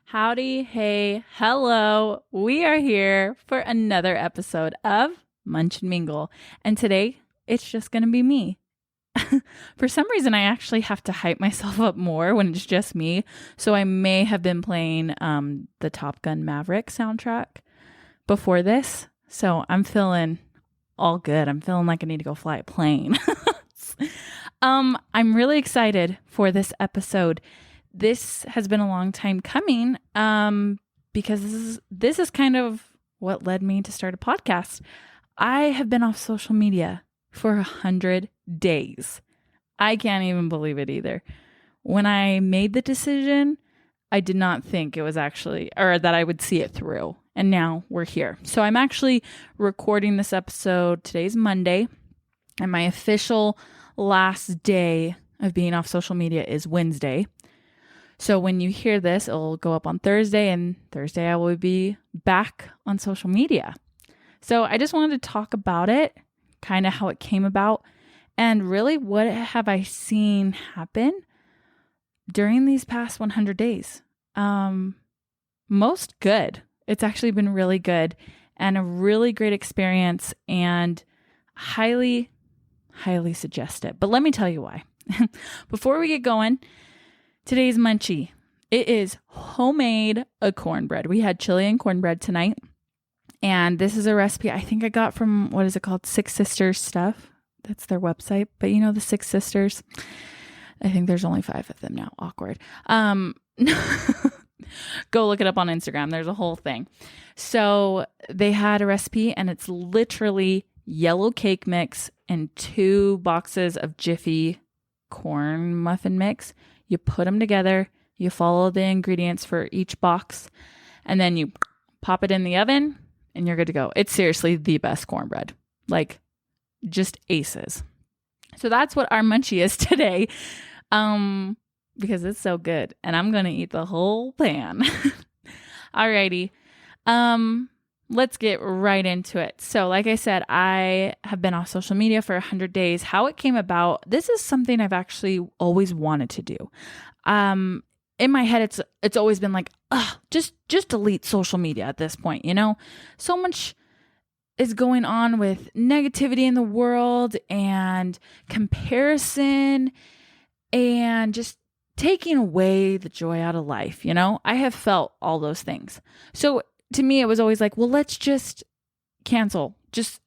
Howdy, hey, hello. We are here for another episode of Munch and Mingle. And today, it's just going to be me. For some reason, I actually have to hype myself up more when it's just me. So I may have been playing the Top Gun Maverick soundtrack before this. So I'm feeling all good. I'm feeling like I need to go fly a plane. I'm really excited for this episode. This has been a long time coming because this is kind of what led me to start a podcast. I have been off social media for 100 days. I can't even believe it either. When I made the decision, I did not think it was actually, or that I would see it through. And now we're here. So I'm actually recording this episode. Today's Monday, and my official last day of being off social media is Wednesday. So when you hear this, it'll go up on Thursday, and Thursday I will be back on social media. So I just wanted to talk about it, kind of how it came about, and really what have I seen happen during these past 100 days. Most good. It's actually been really good and a really great experience, and highly, highly suggest it. But let me tell you why. Before we get going, today's munchie. It is homemade cornbread. We had chili and cornbread tonight. And this is a recipe I think I got from, what is it called? Six Sisters Stuff. That's their website. But you know the Six Sisters? I think there's only 5 of them now. Awkward. Go look it up on Instagram. There's a whole thing. So they had a recipe, and it's literally yellow cake mix and 2 boxes of Jiffy corn muffin mix. You put them together, you follow the ingredients for each box, and then you pop it in the oven, and you're good to go. It's seriously the best cornbread. Like, just aces. So that's what our munchie is today, because it's so good, and I'm going to eat the whole pan. Alrighty. Let's get right into it. So like I said, I have been off social media for 100 days. How it came about, this is something I've actually always wanted to do. In my head, it's always been like, just delete social media at this point, you know? So much is going on with negativity in the world and comparison and just taking away the joy out of life, you know? I have felt all those things. So to me, it was always like, well, let's just cancel, just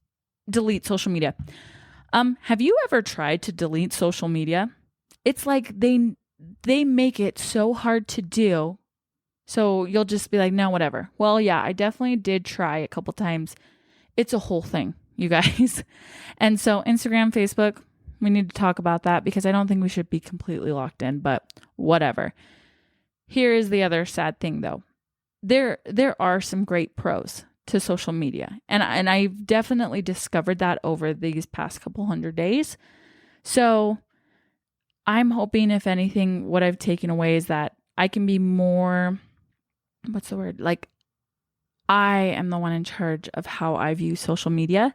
delete social media. Have you ever tried to delete social media? It's like they make it so hard to do. So you'll just be like, no, whatever. Well, yeah, I definitely did try a couple times. It's a whole thing, you guys. And so Instagram, Facebook, we need to talk about that because I don't think we should be completely locked in, but whatever. Here is the other sad thing though. There are some great pros to social media. And I've definitely discovered that over these past couple 100 days. So I'm hoping, if anything, what I've taken away is that I can be more, what's the word? Like, I am the one in charge of how I view social media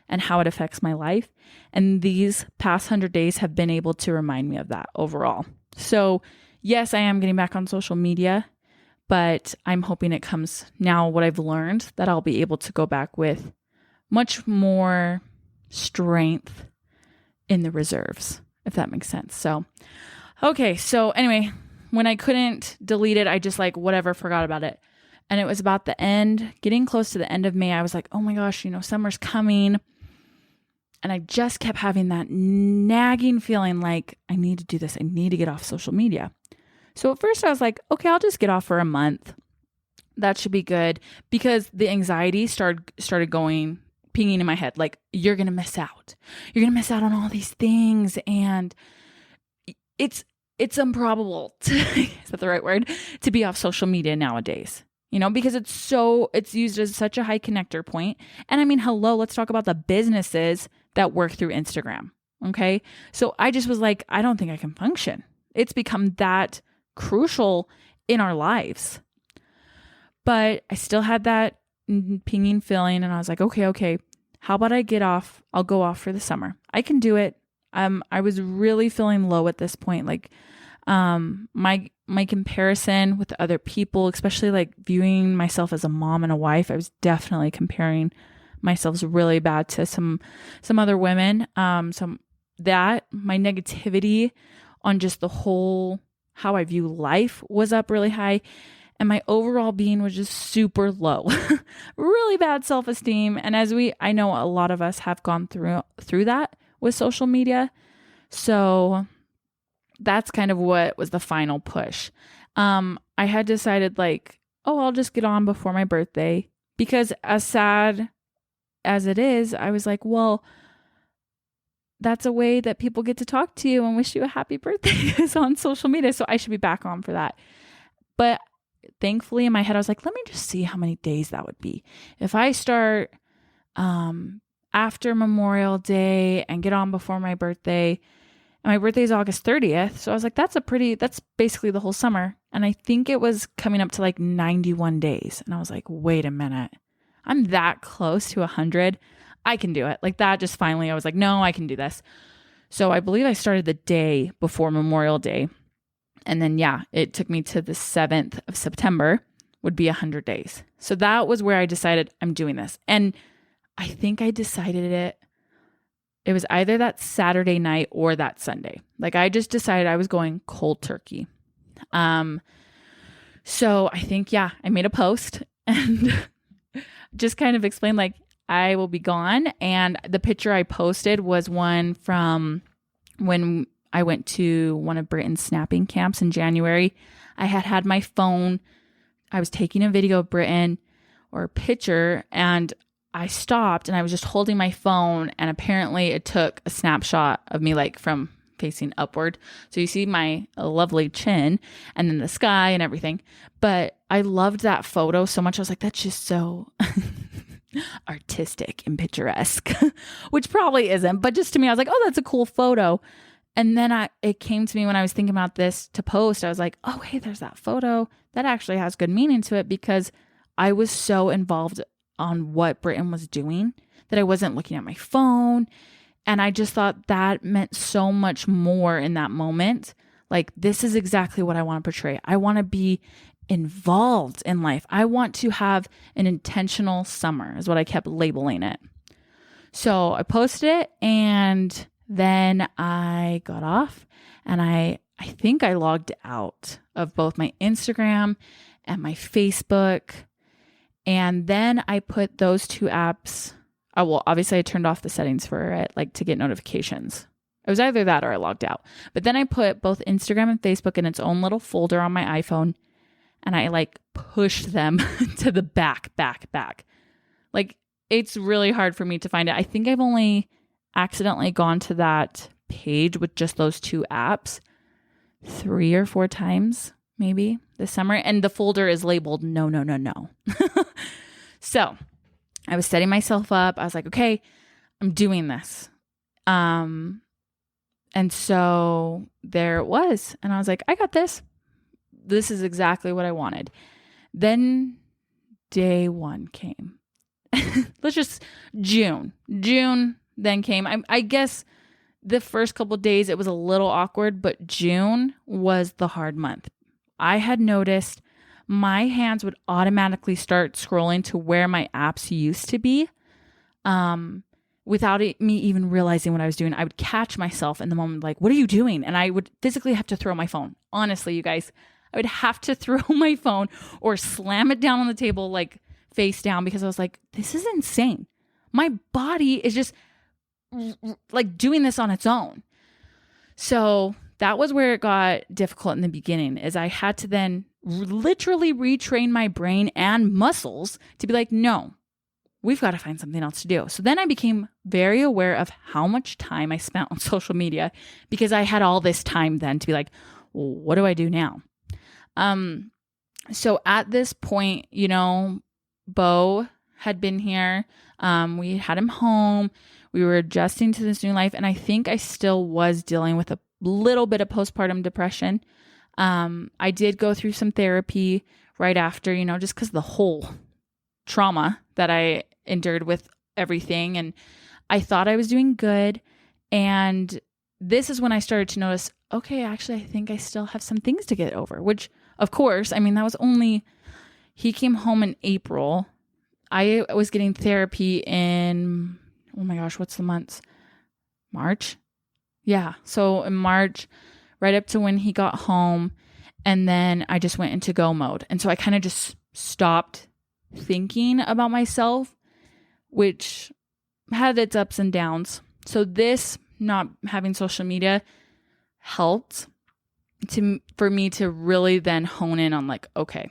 and how it affects my life. And these past 100 days have been able to remind me of that overall. So yes, I am getting back on social media, but I'm hoping it comes now, what I've learned, that I'll be able to go back with much more strength in the reserves, if that makes sense. So, okay. So anyway, when I couldn't delete it, I just whatever, forgot about it. And it was about the end, getting close to the end of May. I was like, oh my gosh, summer's coming. And I just kept having that nagging feeling like I need to do this. I need to get off social media. So at first I was like, okay, I'll just get off for a month. That should be good, because the anxiety started going, pinging in my head. Like, you're going to miss out. You're going to miss out on all these things. And it's improbable, is that the right word? To be off social media nowadays, because it's used as such a high connector point. And I mean, hello, let's talk about the businesses that work through Instagram. Okay. So I just was like, I don't think I can function. It's become that crucial in our lives. But I still had that pinging feeling, and I was like, okay, how about I get off? I'll go off for the summer. I can do it. I was really feeling low at this point. Like, my comparison with other people, especially like viewing myself as a mom and a wife, I was definitely comparing myself really bad to some other women. That my negativity on just the whole, how I view life was up really high. And my overall being was just super low, really bad self-esteem. And I know a lot of us have gone through that with social media. So that's kind of what was the final push. I had decided like, oh, I'll just get on before my birthday, because as sad as it is, I was like, well, that's a way that people get to talk to you and wish you a happy birthday is on social media. So I should be back on for that. But thankfully in my head, I was like, let me just see how many days that would be. If I start after Memorial Day and get on before my birthday, and my birthday is August 30th. So I was like, that's basically the whole summer. And I think it was coming up to like 91 days. And I was like, wait a minute, I'm that close to 100. I can do it. Like that just finally, I was like, no, I can do this. So I believe I started the day before Memorial Day. And then, yeah, it took me to the 7th of September would be 100 days. So that was where I decided I'm doing this. And I think I decided it was either that Saturday night or that Sunday. Like I just decided I was going cold turkey. So I think, yeah, I made a post and just kind of explained like, I will be gone. And the picture I posted was one from when I went to one of Britain's snapping camps in January. I had my phone. I was taking a video of Britain or a picture, and I stopped and I was just holding my phone, and apparently it took a snapshot of me like from facing upward. So you see my lovely chin and then the sky and everything. But I loved that photo so much. I was like, that's just so artistic and picturesque, which probably isn't, but just to me, I was like, oh, that's a cool photo. And then it came to me when I was thinking about this to post, I was like, oh, hey, there's that photo. That actually has good meaning to it, because I was so involved on what Britain was doing that I wasn't looking at my phone. And I just thought that meant so much more in that moment. Like, this is exactly what I want to portray. I want to be involved in life. I want to have an intentional summer is what I kept labeling it. So I posted it, and then I got off, and I think I logged out of both my Instagram and my Facebook. And then I put those two apps. Oh, well, obviously I turned off the settings for it, like to get notifications. It was either that or I logged out. But then I put both Instagram and Facebook in its own little folder on my iPhone, and I like pushed them to the back. Like, it's really hard for me to find it. I think I've only accidentally gone to that page with just those two apps 3 or 4 times, maybe this summer. And the folder is labeled no. So I was setting myself up. I was like, okay, I'm doing this. And so there it was. And I was like, I got this. This is exactly what I wanted. Then day 1 came. June then came. I guess the first couple of days it was a little awkward, but June was the hard month. I had noticed my hands would automatically start scrolling to where my apps used to be, without me even realizing what I was doing. I would catch myself in the moment, like, what are you doing? And I would physically have to throw my phone. Honestly, you guys, I would have to throw my phone or slam it down on the table, like face down, because I was like, this is insane. My body is just like doing this on its own. So that was where it got difficult in the beginning, is I had to then literally retrain my brain and muscles to be like, no, we've got to find something else to do. So then I became very aware of how much time I spent on social media, because I had all this time then to be like, well, what do I do now? So at this point, Bo had been here. We had him home. We were adjusting to this new life. And I think I still was dealing with a little bit of postpartum depression. I did go through some therapy right after, just because the whole trauma that I endured with everything. And I thought I was doing good. And this is when I started to notice, okay, actually, I think I still have some things to get over, which of course, I mean, that was only, he came home in April. I was getting therapy in, oh my gosh, what's the months? March? Yeah. So in March, right up to when he got home. And then I just went into go mode. And so I kind of just stopped thinking about myself, which had its ups and downs. So this not having social media helped for me to really then hone in on like, okay,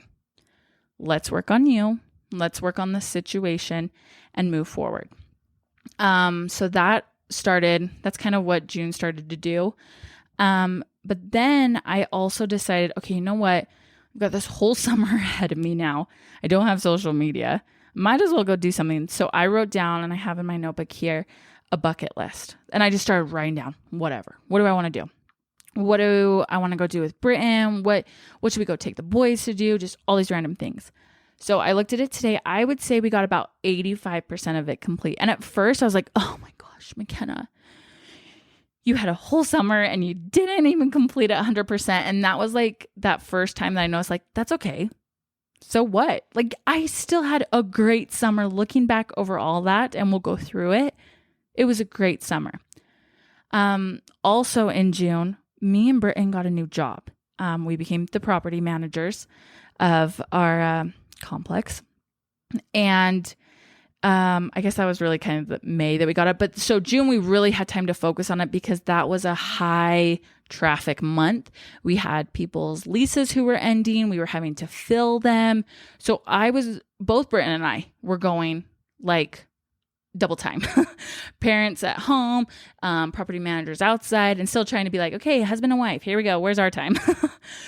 let's work on you. Let's work on the situation and move forward. So that's kind of what June started to do. But then I also decided, okay, you know what? I've got this whole summer ahead of me now. I don't have social media. Might as well go do something. So I wrote down, and I have in my notebook here, a bucket list. And I just started writing down whatever. What do I want to do? What do I want to go do with Britain? What should we go take the boys to do? Just all these random things. So I looked at it today. I would say we got about 85% of it complete. And at first I was like, oh my gosh, McKenna, you had a whole summer and you didn't even complete it 100%. And that was like that first time that I noticed, like, that's okay. So what? Like, I still had a great summer. Looking back over all that, and we'll go through it, it was a great summer. Also in June, me and Britton got a new job. We became the property managers of our complex. And I guess that was really kind of the May that we got it. But so June, we really had time to focus on it because that was a high traffic month. We had people's leases who were ending. We were having to fill them. So both Britton and I were going like double time. Parents at home, property managers outside, and still trying to be like, okay, husband and wife, here we go. Where's our time?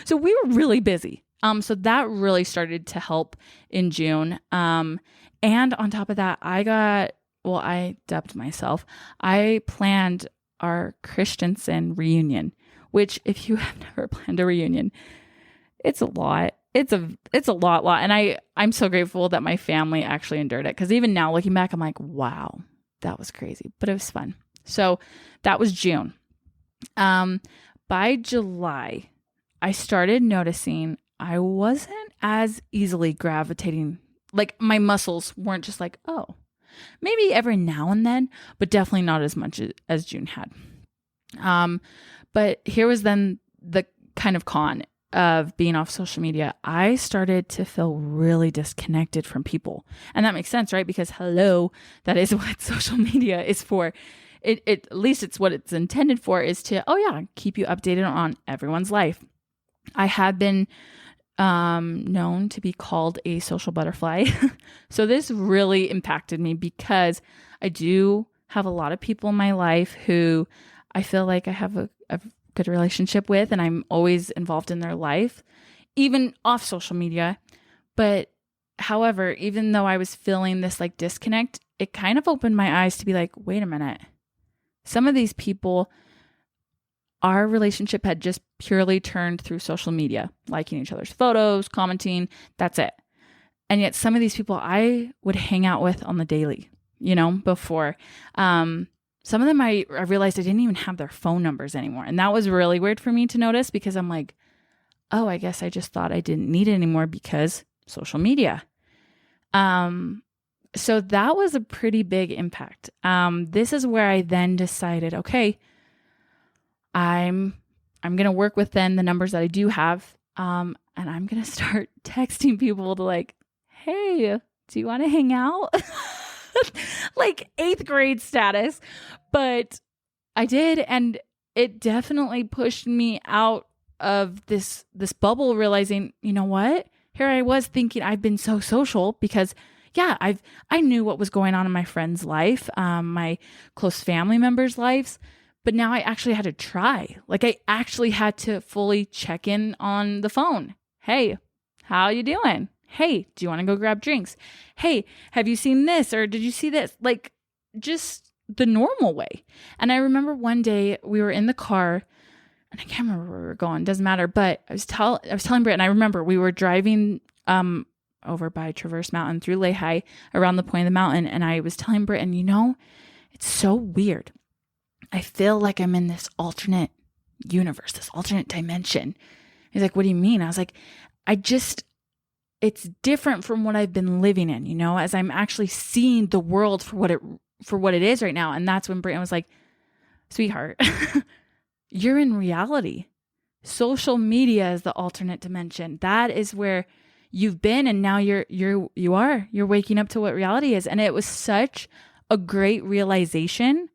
So we were really busy. So that really started to help in June. And on top of that, I dubbed myself. I planned our Christensen reunion, which if you have never planned a reunion, it's a lot. It's a lot. And I'm so grateful that my family actually endured it. Cause even now looking back, I'm like, wow, that was crazy, but it was fun. So that was June. By July, I started noticing I wasn't as easily gravitating. Like my muscles weren't just like, oh, maybe every now and then, but definitely not as much as June had. But here was then the kind of con of being off social media. I started to feel really disconnected from people. And that makes sense, right? Because hello, that is what social media is for. It at least it's what it's intended for, is to, keep you updated on everyone's life. I had been known to be called a social butterfly. So this really impacted me because I do have a lot of people in my life who I feel like I have a good relationship with, and I'm always involved in their life, even off social media. But however, even though I was feeling this like disconnect, it kind of opened my eyes to be like, wait a minute, some of these people, our relationship had just purely turned through social media, liking each other's photos, commenting, that's it. And yet some of these people I would hang out with on the daily, before. Some of them I realized I didn't even have their phone numbers anymore. And that was really weird for me to notice because I'm like, oh, I guess I just thought I didn't need it anymore because social media. So that was a pretty big impact. This is where I then decided, okay, I'm going to work with then the numbers that I do have. And I'm going to start texting people to like, hey, do you want to hang out? Like 8th grade status. But I did. And it definitely pushed me out of this bubble, realizing, you know what? Here I was thinking I've been so social because I knew what was going on in my friend's life, my close family members' lives. But now I actually had to try. Like I actually had to fully check in on the phone. Hey, how you doing? Hey, do you want to go grab drinks? Hey, have you seen this? Or did you see this? Like just the normal way. And I remember one day we were in the car and I can't remember where we were going. Doesn't matter. But I was telling Britt, and I remember we were driving over by Traverse Mountain through Lehi around the point of the mountain. And I was telling Britt, and it's so weird. I feel like I'm in this alternate universe, this alternate dimension. He's like, what do you mean? I was like, it's different from what I've been living in, as I'm actually seeing the world for what it is right now. And that's when Brittany was like, sweetheart, you're in reality. Social media is the alternate dimension. That is where you've been. And now you're waking up to what reality is. And it was such a great realization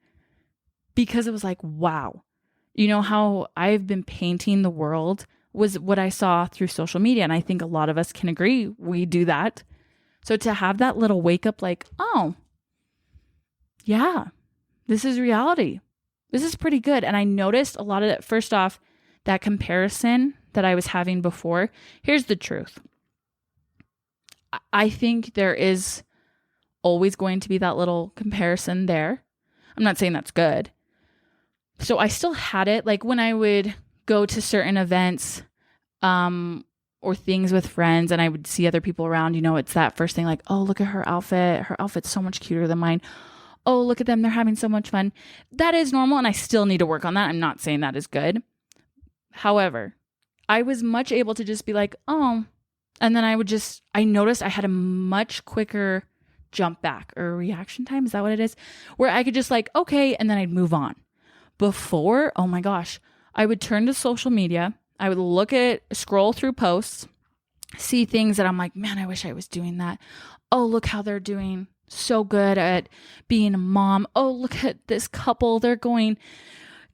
because it was like, wow, how I've been painting the world was what I saw through social media. And I think a lot of us can agree we do that. So to have that little wake up like, oh, yeah, this is reality. This is pretty good. And I noticed a lot of that. First off, that comparison that I was having before. Here's the truth. I think there is always going to be that little comparison there. I'm not saying that's good. So I still had it. Like when I would go to certain events or things with friends and I would see other people around, it's that first thing like, oh, look at her outfit. Her outfit's so much cuter than mine. Oh, look at them. They're having so much fun. That is normal. And I still need to work on that. I'm not saying that is good. However, I was much able to just be like, oh, and then I noticed I had a much quicker jump back or reaction time. Is that what it is? Where I could just like, okay. And then I'd move on. Before, oh my gosh, I would turn to social media. I would scroll through posts, see things that I'm like, man, I wish I was doing that. Oh, look how they're doing so good at being a mom. Oh, look at this couple. They're going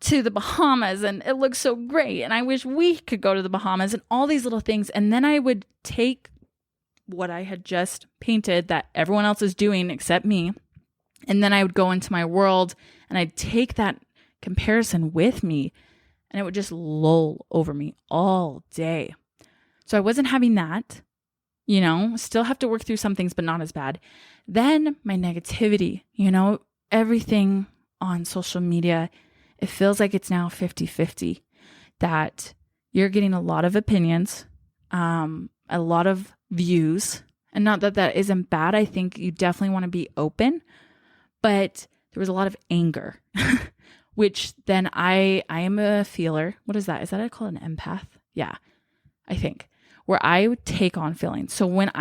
to the Bahamas and it looks so great. And I wish we could go to the Bahamas and all these little things. And then I would take what I had just painted that everyone else is doing except me. And then I would go into my world and I'd take that comparison with me and it would just lull over me all day. So I wasn't having that, still have to work through some things, but not as bad. Then my negativity, everything on social media, it feels like it's now 50-50, that you're getting a lot of opinions, a lot of views, and not that that isn't bad. I think you definitely want to be open, but there was a lot of anger, which then I am a feeler. What is that? Is that called an empath? Yeah, I think. Where I would take on feelings. So when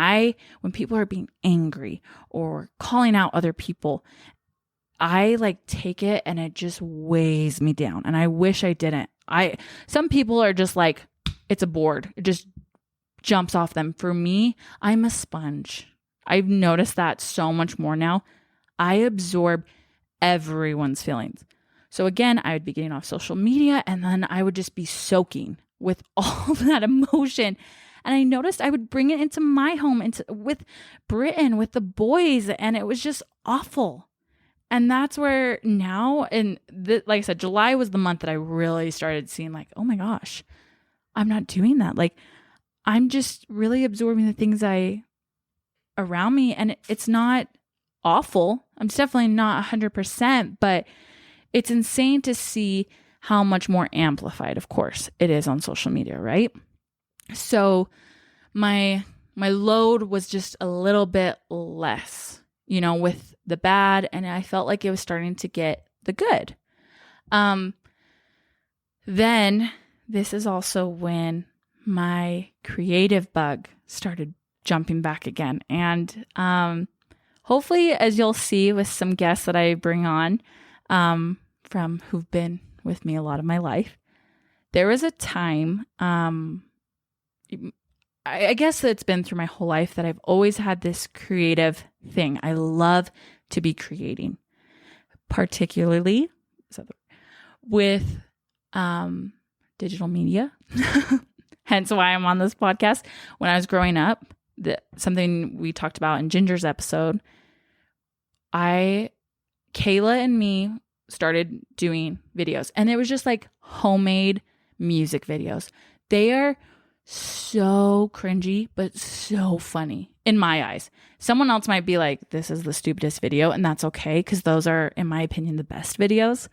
people are being angry or calling out other people, I like take it and it just weighs me down. And I wish I didn't. Some people are just like, it's a board. It just jumps off them. For me, I'm a sponge. I've noticed that so much more now. I absorb everyone's feelings. So again, I would be getting off social media and then I would just be soaking with all that emotion. And I noticed I would bring it into my home, with Britain, with the boys, and it was just awful. And that's where now, like I said, July was the month that I really started seeing like, oh my gosh, I'm not doing that. Like, I'm just really absorbing the things around me, and it's not awful. I'm definitely not 100%, but it's insane to see how much more amplified, of course, it is on social media, right? So my load was just a little bit less, with the bad, and I felt like it was starting to get the good. Then this is also when my creative bug started jumping back again. And hopefully, as you'll see with some guests that I bring on from who've been with me a lot of my life, there was a time, I guess that it's been through my whole life, that I've always had this creative thing. I love to be creating, particularly with digital media. Hence why I'm on this podcast. When I was growing up, something we talked about in Ginger's episode, Kayla and me started doing videos, and it was just like homemade music videos. They are so cringy, but so funny in my eyes. Someone else might be like, this is the stupidest video, and that's okay, because those are, in my opinion, the best videos.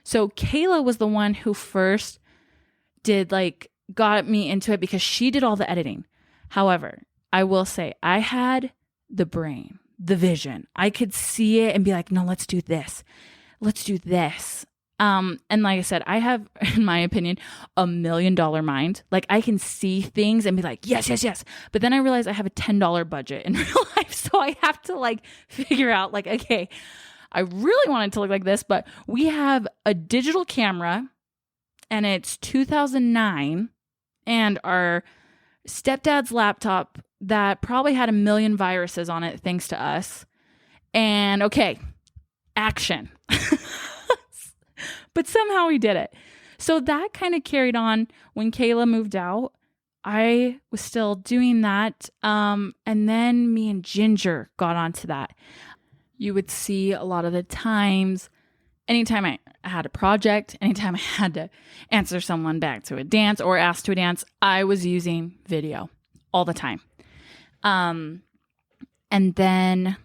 So Kayla was the one who first got me into it because she did all the editing. However, I will say I had the brain, the vision. I could see it and be like, no, let's do this. Let's do this. And like I said, I have, in my opinion, $1 million mind. Like I can see things and be like, yes, yes, yes. But then I realize I have a $10 budget in real life. So I have to like figure out like, okay, I really want it to look like this, but we have a digital camera and it's 2009 and our stepdad's laptop that probably had 1 million viruses on it thanks to us. And okay, action. But somehow we did it. So that kind of carried on when Kayla moved out. I was still doing that. And then me and Ginger got onto that. You would see a lot of the times, anytime I had a project, anytime I had to answer someone back to a dance or ask to a dance, I was using video all the time. And then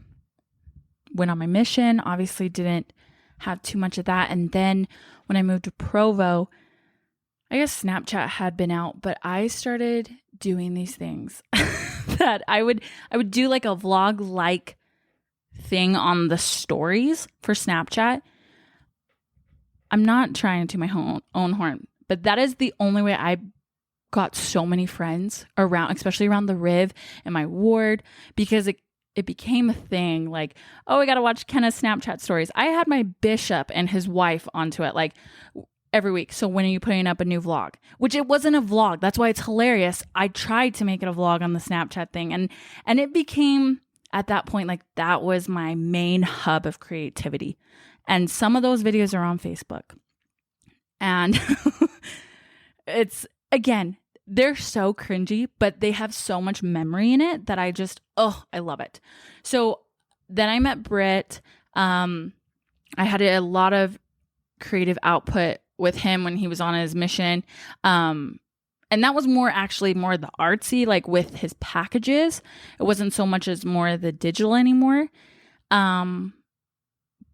went on my mission, obviously didn't have too much of that. And then when I moved to Provo, I guess Snapchat had been out, but I started doing these things that I would do like a vlog like thing on the stories for Snapchat. I'm not trying to toot my own horn, but that is the only way I got so many friends around, especially around the Riv and my ward, because it became a thing like, oh, I got to watch Kenna's Snapchat stories. I had my bishop and his wife onto it like every week. So when are you putting up a new vlog? Which it wasn't a vlog. That's why it's hilarious. I tried to make it a vlog on the Snapchat thing. And it became at that point, like that was my main hub of creativity. And some of those videos are on Facebook. And it's, again, they're so cringy, but they have so much memory in it that I love it. So then I met Britt. I had a lot of creative output with him when he was on his mission. And that was more the artsy, like with his packages. It wasn't so much as more the digital anymore.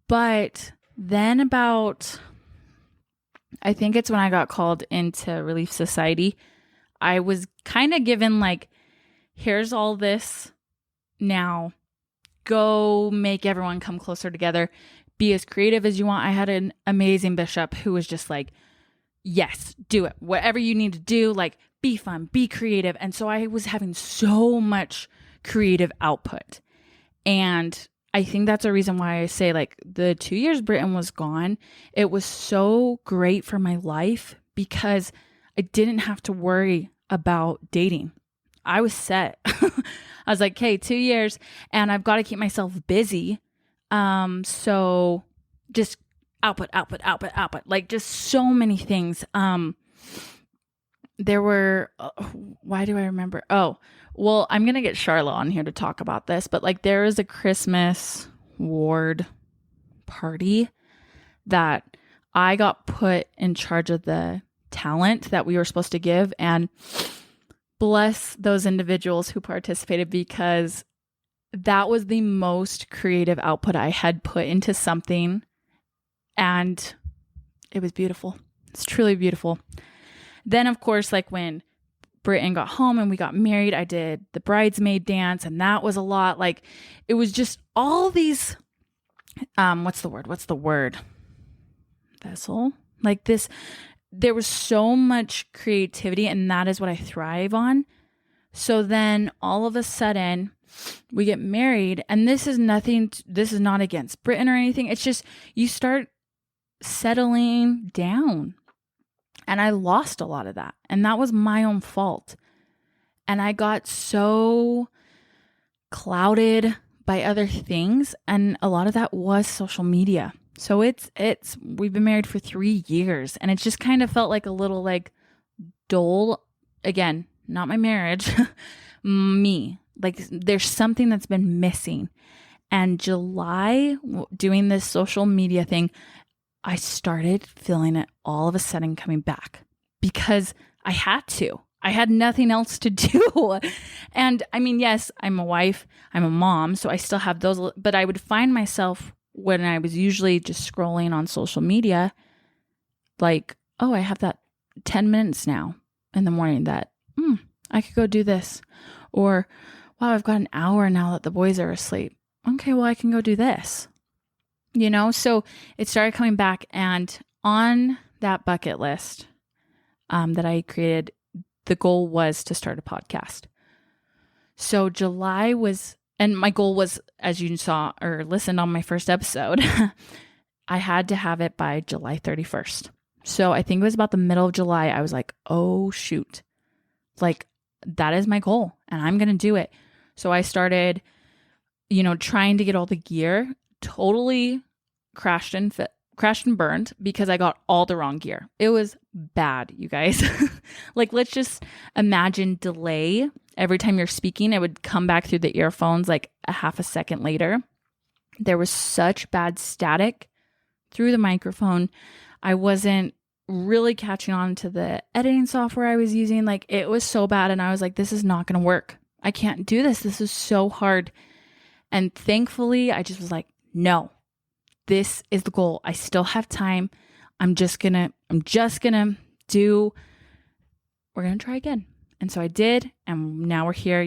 But then I think it's when I got called into Relief Society, I was kind of given like, here's all this now, go make everyone come closer together, be as creative as you want. I had an amazing bishop who was just like, yes, do it. Whatever you need to do, like be fun, be creative. And so I was having so much creative output. And I think that's a reason why I say like the 2 years Britain was gone, it was so great for my life because I didn't have to worry about dating. I was set. I was like, okay, 2 years and I've got to keep myself busy. So just output, like just so many things. There were, why do I remember? Oh, well, I'm going to get Charlotte on here to talk about this, but like there was a Christmas ward party that I got put in charge of the talent that we were supposed to give, and bless those individuals who participated because that was the most creative output I had put into something, and it was beautiful. It's truly beautiful. Then of course, like when Britain got home and we got married, I did the bridesmaid dance, and that was a lot. Like it was just all these what's the word vessel, like this. There was so much creativity, and that is what I thrive on. So then all of a sudden we get married, and this is not against Britain or anything. It's just you start settling down, and I lost a lot of that, and that was my own fault. And I got so clouded by other things, and a lot of that was social media. So we've been married for 3 years, and it just kind of felt like a little like dull. Again, not my marriage, me. Like there's something that's been missing. And July, doing this social media thing, I started feeling it all of a sudden coming back because I had to. I had nothing else to do. And I mean, yes, I'm a wife, I'm a mom, so I still have those, but I would find myself when I was usually just scrolling on social media, like, oh, I have that 10 minutes now in the morning that I could go do this. Or, wow, I've got an hour now that the boys are asleep. Okay, well, I can go do this. So it started coming back, and on that bucket list that I created, the goal was to start a podcast. So July was, and my goal was, as you saw or listened on my first episode, I had to have it by July 31st. So I think it was about the middle of July. I was like, oh, shoot. Like, that is my goal and I'm going to do it. So I started, trying to get all the gear. Totally crashed and burned because I got all the wrong gear. It was bad, you guys. Like, let's just imagine delay. Every time you're speaking, it would come back through the earphones like a half a second later. There was such bad static through the microphone. I wasn't really catching on to the editing software I was using. Like, it was so bad. And I was like, this is not going to work. I can't do this. This is so hard. And thankfully, I just was like, no, this is the goal. I still have time. We're going to try again. And so I did. And now we're here,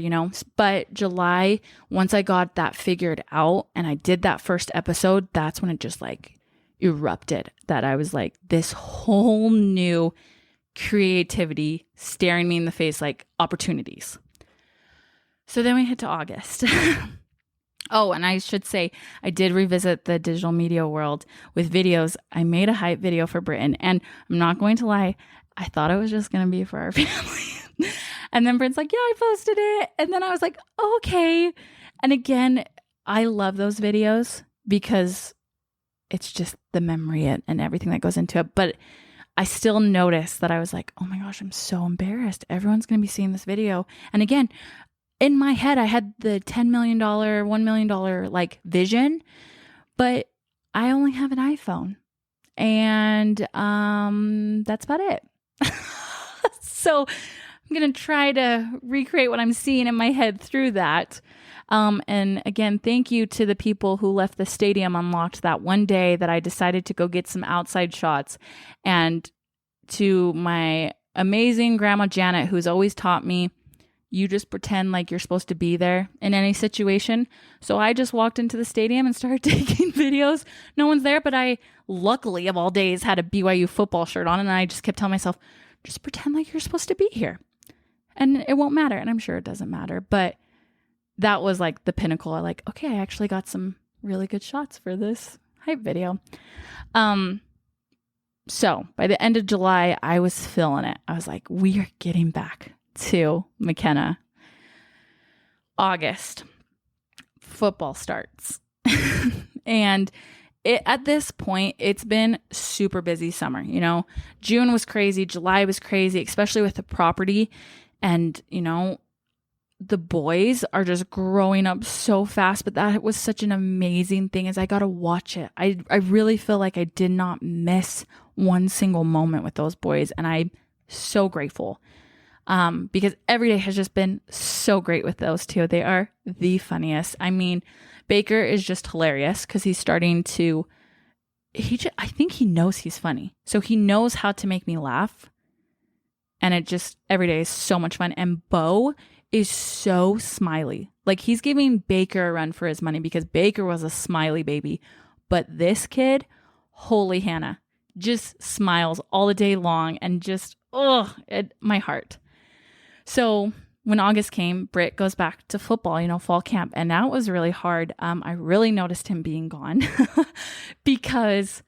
but July, once I got that figured out and I did that first episode, that's when it just like erupted, that I was like, this whole new creativity staring me in the face, like opportunities. So then we hit to August. Oh, and I should say, I did revisit the digital media world with videos. I made a hype video for Britain, and I'm not going to lie, I thought it was just going to be for our family. And then Britain's like, yeah, I posted it. And then I was like, okay. And again, I love those videos because it's just the memory and everything that goes into it. But I still noticed that I was like, oh my gosh, I'm so embarrassed. Everyone's going to be seeing this video. And again, in my head, I had the $10 million, $1 million like vision, but I only have an iPhone and that's about it. So I'm going to try to recreate what I'm seeing in my head through that. And again, thank you to the people who left the stadium unlocked that one day that I decided to go get some outside shots, and to my amazing grandma Janet, who's always taught me, you just pretend like you're supposed to be there in any situation. So I just walked into the stadium and started taking videos. No one's there, but I luckily of all days had a BYU football shirt on, and I just kept telling myself, just pretend like you're supposed to be here and it won't matter. And I'm sure it doesn't matter, but that was like the pinnacle. I like, okay, I actually got some really good shots for this hype video. So by the end of July, I was feeling it. I was like, we are getting back to McKenna. August, football starts. And at this point, it's been super busy summer. June was crazy. July was crazy, especially with the property. And, the boys are just growing up so fast, but that was such an amazing thing is I got to watch it. I really feel like I did not miss one single moment with those boys. And I'm so grateful. Because every day has just been so great with those two. They are the funniest. I mean, Baker is just hilarious because he's starting to, I think he knows he's funny. So he knows how to make me laugh. And it just, every day is so much fun. And Bo is so smiley. Like, he's giving Baker a run for his money because Baker was a smiley baby. But this kid, holy Hannah, just smiles all the day long and just, my heart. So when August came, Britt goes back to football, fall camp. And that was really hard. I really noticed him being gone because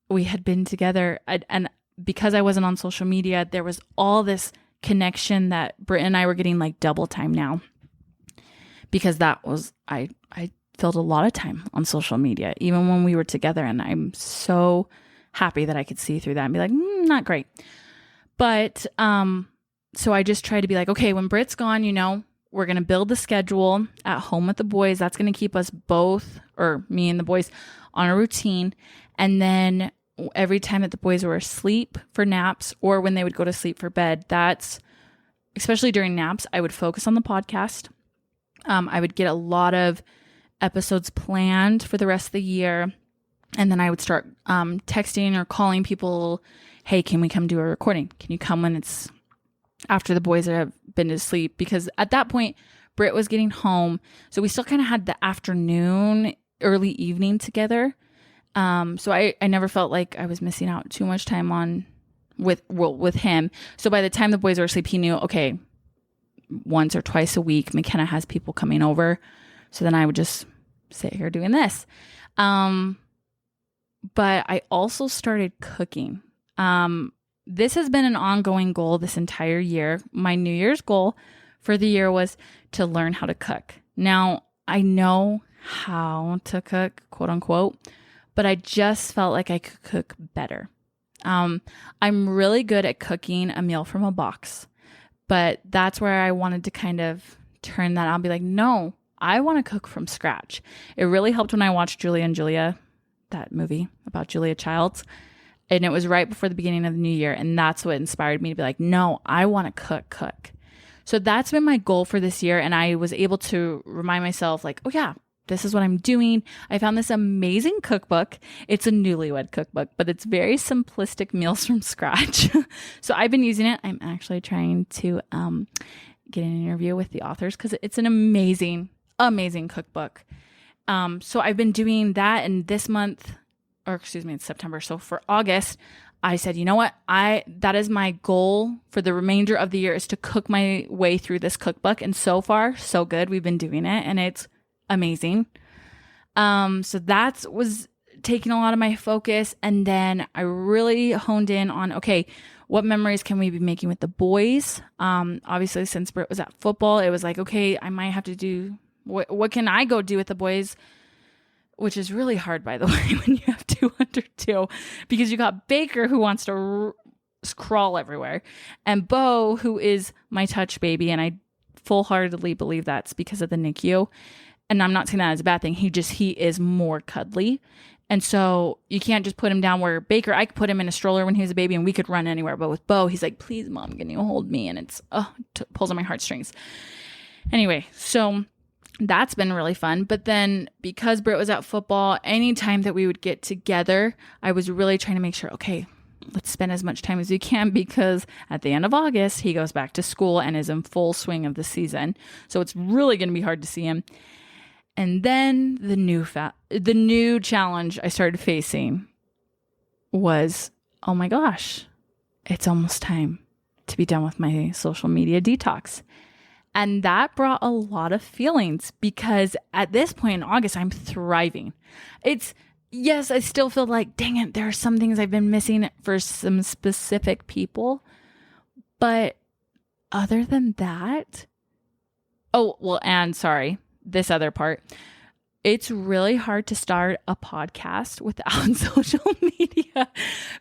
we had been together. And because I wasn't on social media, there was all this connection that Britt and I were getting like double time now. Because that was, I filled a lot of time on social media, even when we were together. And I'm so happy that I could see through that and be like, not great. But, so I just try to be like, okay, when Britt's gone, we're going to build the schedule at home with the boys. That's going to keep us both, or me and the boys, on a routine. And then every time that the boys were asleep for naps or when they would go to sleep for bed, that's, especially during naps, I would focus on the podcast. I would get a lot of episodes planned for the rest of the year. And then I would start texting or calling people, hey, can we come do a recording? Can you come when it's after the boys have been to sleep? Because at that point, Britt was getting home. So we still kind of had the afternoon, early evening together. So I never felt like I was missing out too much time on with him. So by the time the boys were asleep, he knew, okay, once or twice a week, McKenna has people coming over. So then I would just sit here doing this. But I also started cooking. This has been an ongoing goal this entire year. My New Year's goal for the year was to learn how to cook. Now, I know how to cook, quote unquote, but I just felt like I could cook better. I'm really good at cooking a meal from a box, but that's where I wanted to kind of turn that. I'll be like, no, I want to cook from scratch. It really helped when I watched Julia and Julia, that movie about Julia Childs. And it was right before the beginning of the new year. And that's what inspired me to be like, no, I want to cook. So that's been my goal for this year. And I was able to remind myself like, oh yeah, this is what I'm doing. I found this amazing cookbook. It's a newlywed cookbook, but it's very simplistic meals from scratch. So I've been using it. I'm actually trying to get an interview with the authors because it's an amazing cookbook. So I've been doing that, and this month, or excuse me, it's September. So for August, I said, you know what? That is my goal for the remainder of the year, is to cook my way through this cookbook. And so far, so good. We've been doing it and it's amazing. So that was taking a lot of my focus. And then I really honed in on, okay, what memories can we be making with the boys? Obviously, since Britt was at football, it was like, okay, I might have to do, what can I go do with the boys? Which is really hard, by the way, when you have 2 under 2, because you got Baker, who wants to crawl everywhere, and Bo, who is my touch baby. And I full-heartedly believe that's because of the NICU. And I'm not saying that as a bad thing. He is more cuddly. And so you can't just put him down where Baker, I could put him in a stroller when he was a baby and we could run anywhere. But with Bo, he's like, please, Mom, can you hold me? And it's, pulls on my heartstrings. Anyway, so that's been really fun. But then because Britt was at football, anytime that we would get together, I was really trying to make sure, okay, let's spend as much time as we can, because at the end of August, he goes back to school and is in full swing of the season. So it's really going to be hard to see him. And then the new challenge I started facing was, oh my gosh, it's almost time to be done with my social media detox. And that brought a lot of feelings, because at this point in August, I'm thriving. Yes, I still feel like, dang it, there are some things I've been missing for some specific people. But other than that, this other part, it's really hard to start a podcast without social media,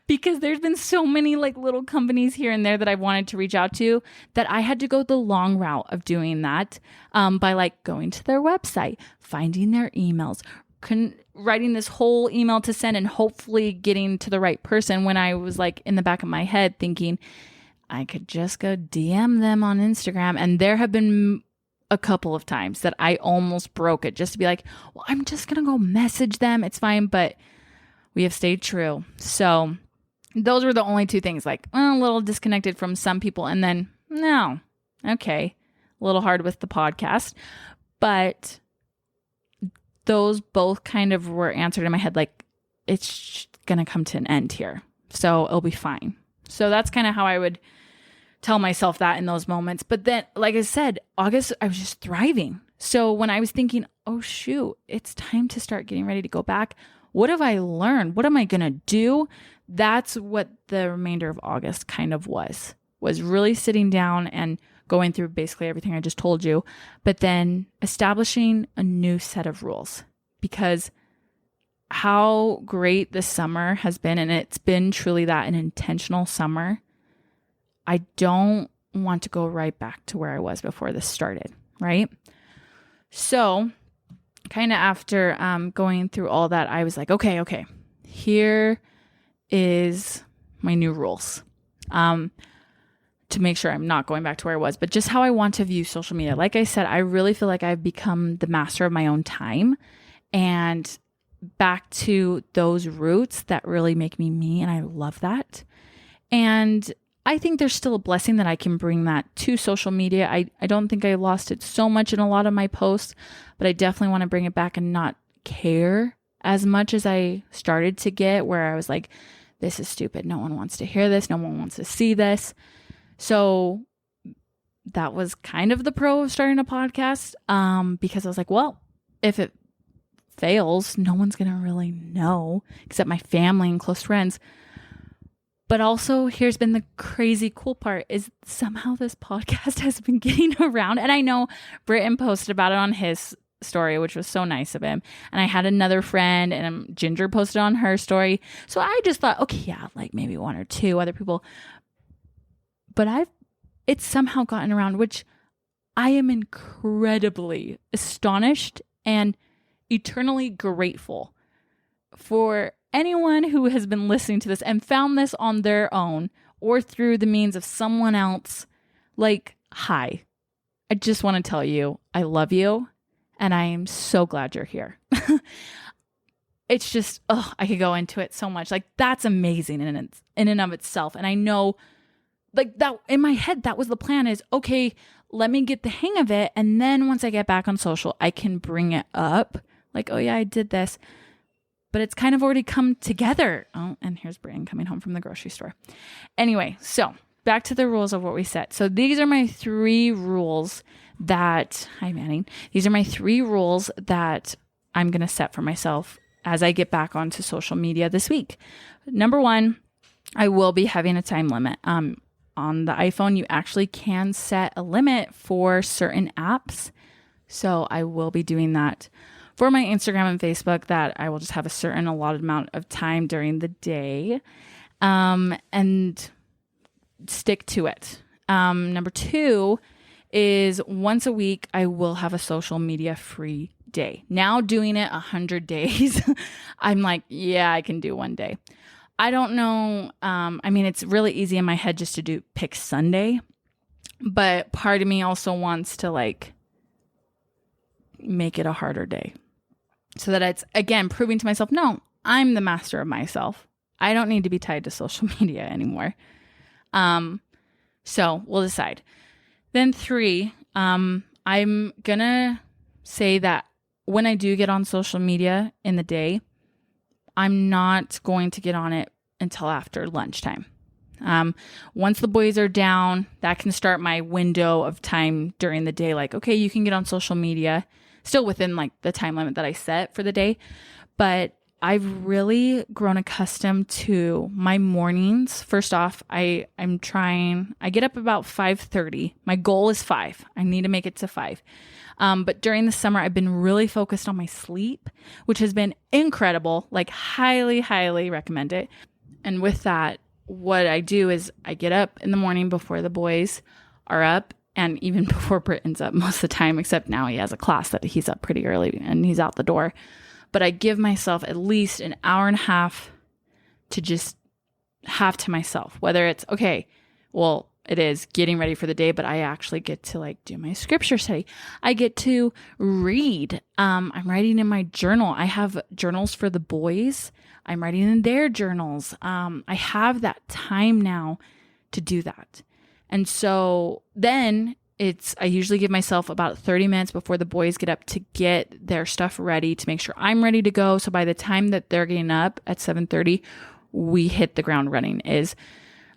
because there's been so many like little companies here and there that I've wanted to reach out to, that I had to go the long route of doing that by like going to their website, finding their emails, writing this whole email to send, and hopefully getting to the right person, when I was like in the back of my head thinking I could just go DM them on Instagram. And there have been a couple of times that I almost broke it, just to be like, well, I'm just going to go message them. It's fine. But we have stayed true. So those were the only two things, like a little disconnected from some people. And then, no, okay, a little hard with the podcast. But those both kind of were answered in my head, like, it's going to come to an end here. So it'll be fine. So that's kind of how I would tell myself that in those moments. But then, like I said, August, I was just thriving. So when I was thinking, oh shoot, it's time to start getting ready to go back, what have I learned? What am I going to do? That's what the remainder of August kind of was really sitting down and going through basically everything I just told you, but then establishing a new set of rules. Because how great this summer has been, and it's been truly that, an intentional summer, I don't want to go right back to where I was before this started, right? So kind of after going through all that, I was like, okay, here is my new rules to make sure I'm not going back to where I was, but just how I want to view social media. Like I said, I really feel like I've become the master of my own time, and back to those roots that really make me me. And I love that. And I think there's still a blessing that I can bring that to social media. I don't think I lost it so much in a lot of my posts, but I definitely want to bring it back and not care as much as I started to get where I was like, this is stupid. No one wants to hear this. No one wants to see this. So that was kind of the pro of starting a podcast, because I was like, well, if it fails, no one's going to really know except my family and close friends. But also, here's been the crazy cool part is somehow this podcast has been getting around. And I know Britton posted about it on his story, which was so nice of him. And I had another friend, and Ginger posted on her story. So I just thought, okay, yeah, like maybe one or two other people. But it's somehow gotten around, which I am incredibly astonished and eternally grateful for anyone who has been listening to this and found this on their own or through the means of someone else. Like, hi, I just want to tell you, I love you. And I am so glad you're here. It's just, I could go into it so much. Like, that's amazing in and of itself. And I know, like, that in my head, that was the plan is, okay, let me get the hang of it. And then once I get back on social, I can bring it up. Like, oh yeah, I did this. But it's kind of already come together. Oh, and here's Brian coming home from the grocery store. Anyway, so back to the rules of what we set. So these are my 3 rules hi Manning. These are my 3 rules that I'm going to set for myself as I get back onto social media this week. Number 1, I will be having a time limit. On the iPhone, you actually can set a limit for certain apps. So I will be doing that for my Instagram and Facebook, that I will just have a certain allotted amount of time during the day, and stick to it. Number 2 is once a week, I will have a social media free day. Now doing it 100 days, I'm like, yeah, I can do one day. I don't know. I mean, it's really easy in my head just to pick Sunday, but part of me also wants to like make it a harder day so that it's, again, proving to myself, no, I'm the master of myself. I don't need to be tied to social media anymore. So we'll decide. Then 3, I'm going to say that when I do get on social media in the day, I'm not going to get on it until after lunchtime. Once the boys are down, that can start my window of time during the day. Like, okay, you can get on social media, still within like the time limit that I set for the day. But I've really grown accustomed to my mornings. First off, I get up about 5:30. My goal is 5. I need to make it to 5. But during the summer, I've been really focused on my sleep, which has been incredible. Like, highly, highly recommend it. And with that, what I do is I get up in the morning before the boys are up, and even before Britton's up most of the time, except now he has a class that he's up pretty early and he's out the door. But I give myself at least an hour and a half to just have to myself, whether it's, okay, well, it is getting ready for the day, but I actually get to like do my scripture study. I get to read. I'm writing in my journal. I have journals for the boys. I'm writing in their journals. I have that time now to do that. And so then I usually give myself about 30 minutes before the boys get up to get their stuff ready, to make sure I'm ready to go. So by the time that they're getting up at 7:30, we hit the ground running.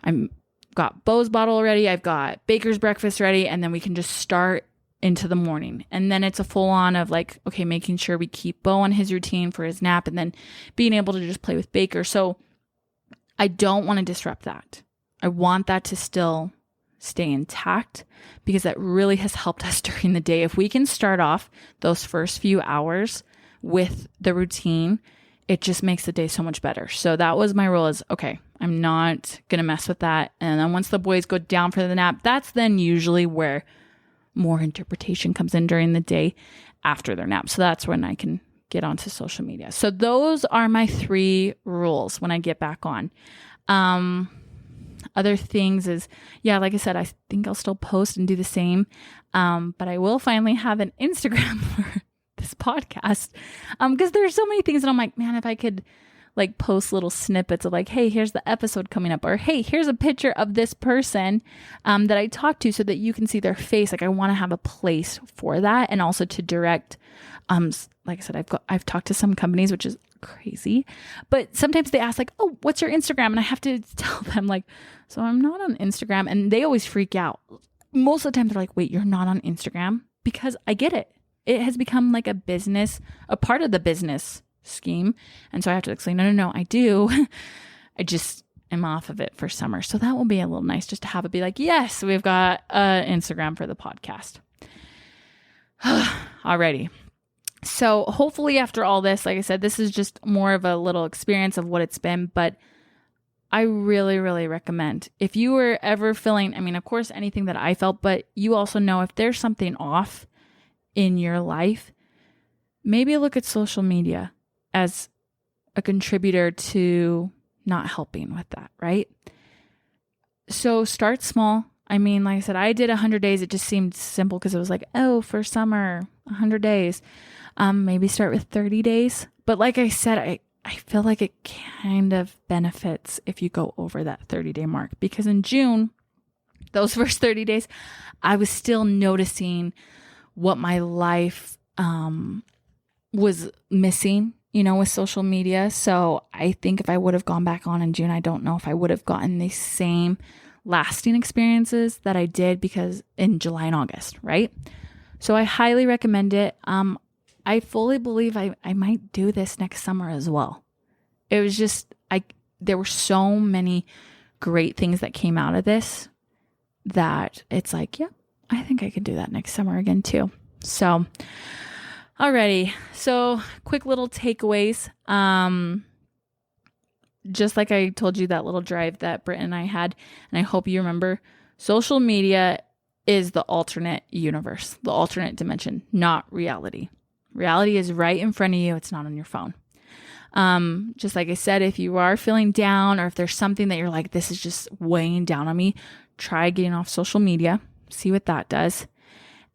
I'm got Bo's bottle ready. I've got Baker's breakfast ready. And then we can just start into the morning. And then it's a full on of like, okay, making sure we keep Bo on his routine for his nap, and then being able to just play with Baker. So I don't want to disrupt that. I want that to still stay intact, because that really has helped us during the day. If we can start off those first few hours with the routine, it just makes the day so much better. So that was my rule, is okay, I'm not going to mess with that. And then once the boys go down for the nap, that's then usually where more interpretation comes in during the day after their nap. So that's when I can get onto social media. So those are my 3 rules when I get back on. Other things is, yeah, like I said, I think I'll still post and do the same. But I will finally have an Instagram for this podcast. Because there's so many things that I'm like, man, if I could like post little snippets of like, hey, here's the episode coming up, or hey, here's a picture of this person that I talked to, so that you can see their face. Like, I want to have a place for that, and also to direct. Like I said, I've talked to some companies, which is crazy. But sometimes they ask like, oh, what's your Instagram? And I have to tell them like, so I'm not on Instagram. And they always freak out. Most of the time they're like, wait, you're not on Instagram? Because I get it. It has become like a business, a part of the business scheme. And so I have to explain, no, I do. I just am off of it for summer. So that will be a little nice just to have it be like, yes, we've got Instagram for the podcast. Alrighty. So hopefully after all this, like I said, this is just more of a little experience of what it's been, but I really, really recommend if you were ever feeling, I mean, of course, anything that I felt, but you also know if there's something off in your life, maybe look at social media as a contributor to not helping with that, right? So start small. I mean, like I said, I did 100 days. It just seemed simple because it was like, oh, for summer, 100 days. Maybe start with 30 days. But like I said, I feel like it kind of benefits if you go over that 30-day mark. Because in June, those first 30 days, I was still noticing what my life was missing, with social media. So I think if I would have gone back on in June, I don't know if I would have gotten the same lasting experiences that I did because in July and August, right? So I highly recommend it. I fully believe I might do this next summer as well. It was just, there were so many great things that came out of this that it's like, yeah, I think I could do that next summer again too. So, alrighty. So quick little takeaways. Just like I told you that little drive that Britt and I had, and I hope you remember, social media is the alternate universe, the alternate dimension, not reality. Reality is right in front of you. It's not on your phone. Just like I said, if you are feeling down or if there's something that you're like, this is just weighing down on me, try getting off social media, see what that does.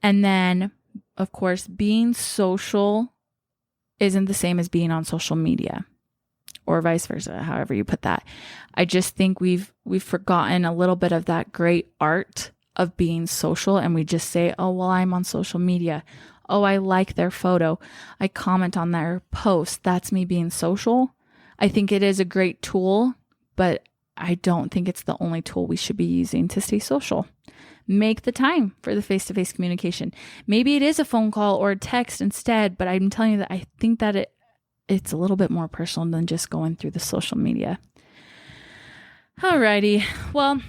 And then, of course, being social isn't the same as being on social media or vice versa, however you put that. I just think we've forgotten a little bit of that great art of being social, and we just say, oh, well, I'm on social media. Oh, I like their photo. I comment on their post. That's me being social. I think it is a great tool, but I don't think it's the only tool we should be using to stay social. Make the time for the face-to-face communication. Maybe it is a phone call or a text instead, but I'm telling you that I think that it's a little bit more personal than just going through the social media. Alrighty. Well,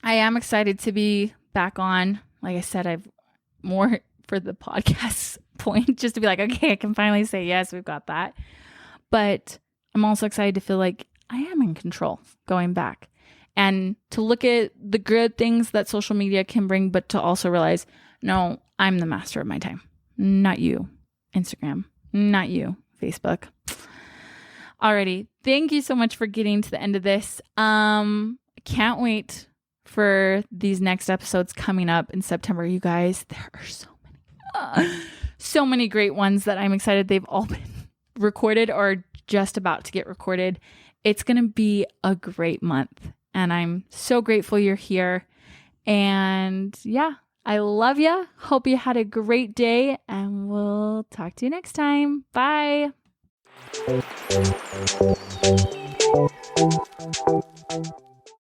I am excited to be back on. Like I said, I've more for the podcast point, just to be like, okay, I can finally say, yes, we've got that. But I'm also excited to feel like I am in control going back and to look at the good things that social media can bring, but to also realize, no, I'm the master of my time, not you, Instagram, not you, Facebook. Alrighty. Thank you so much for getting to the end of this. Can't wait for these next episodes coming up in September. You guys, there are so many great ones that I'm excited. They've all been recorded or just about to get recorded. It's going to be a great month, and I'm so grateful you're here. And yeah, I love you. Hope you had a great day, and we'll talk to you next time. Bye.